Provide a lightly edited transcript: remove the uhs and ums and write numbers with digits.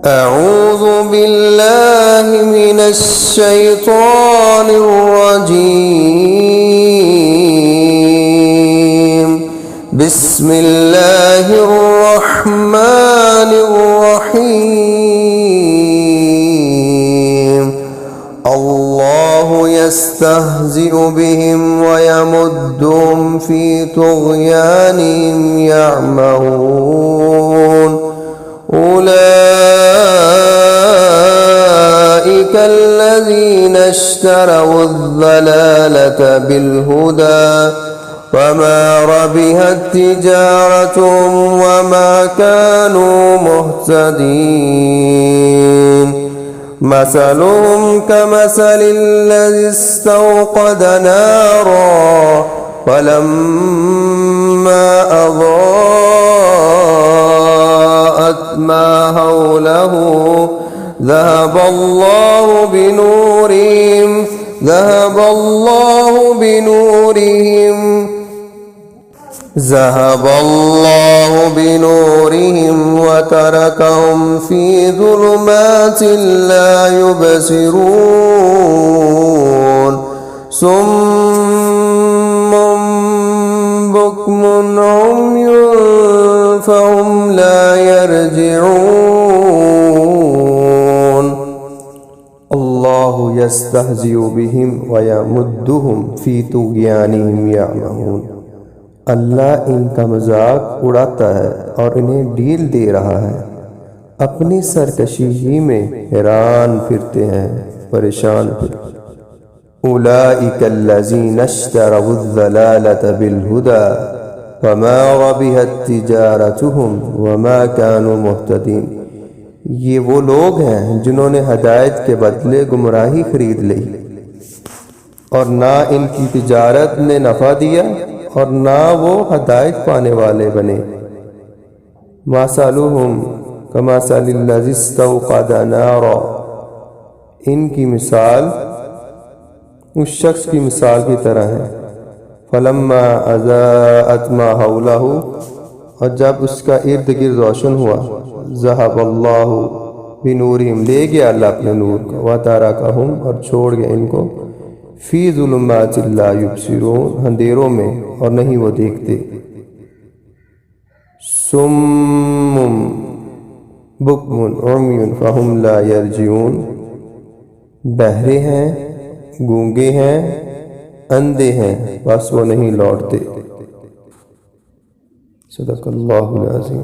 أعوذ بالله من الشيطان الرجيم. بسم الله الرحمن الرحيم. الله يستهزئ بهم ويمدهم في طغيانهم يعمهون. أولئك الذين اشتروا الضلالة بالهدى وما ربحت تجارتهم وما كانوا مهتدين. مثلهم كمثل الذي استوقد نارا فلما أضاءت ما حوله ذهب الله بنورهم وتركهم في ظلمات لا يبصرون. صم بكم عمي فهم لا يرجعون. الله يستهزئ بهم ويمدهم في طغيانهم يعمهون. اللہ ان کا مذاق اڑاتا ہے اور انہیں ڈھیل دے رہا ہے، اپنی سرکشی ہی میں حیران پھرتے ہیں، پریشان پھرتے ہیں۔ اولئک الذین اشتروا الضلالة بالہدى وما ربحت تجارتهم وما كانوا مهتدین۔ یہ وہ لوگ ہیں جنہوں نے ہدایت کے بدلے گمراہی خرید لی اور نہ ان کی تجارت نے نفع دیا اور نہ وہ ہدایت پانے والے بنے۔ مثلهم کمثل الذی استوقد نارا، ان کی مثال اس شخص کی مثال کی طرح ہے۔ فلما اضاءت ما حولہ، اور جب اس کا ارد گرد روشن ہوا، ذہب اللہ بنورہم، لے گیا اللہ اپنے نور کو، وترکہم، اور چھوڑ گیا ان کو، فی ظلمات لا یبصرون، اندھیروں میں اور نہیں وہ دیکھتے۔ صم بکم عمی فہم لا یرجعون، بہرے ہیں، گونگے ہیں، اندھے ہیں، بس وہ نہیں لوٹتے۔ صدق اللہ العظیم۔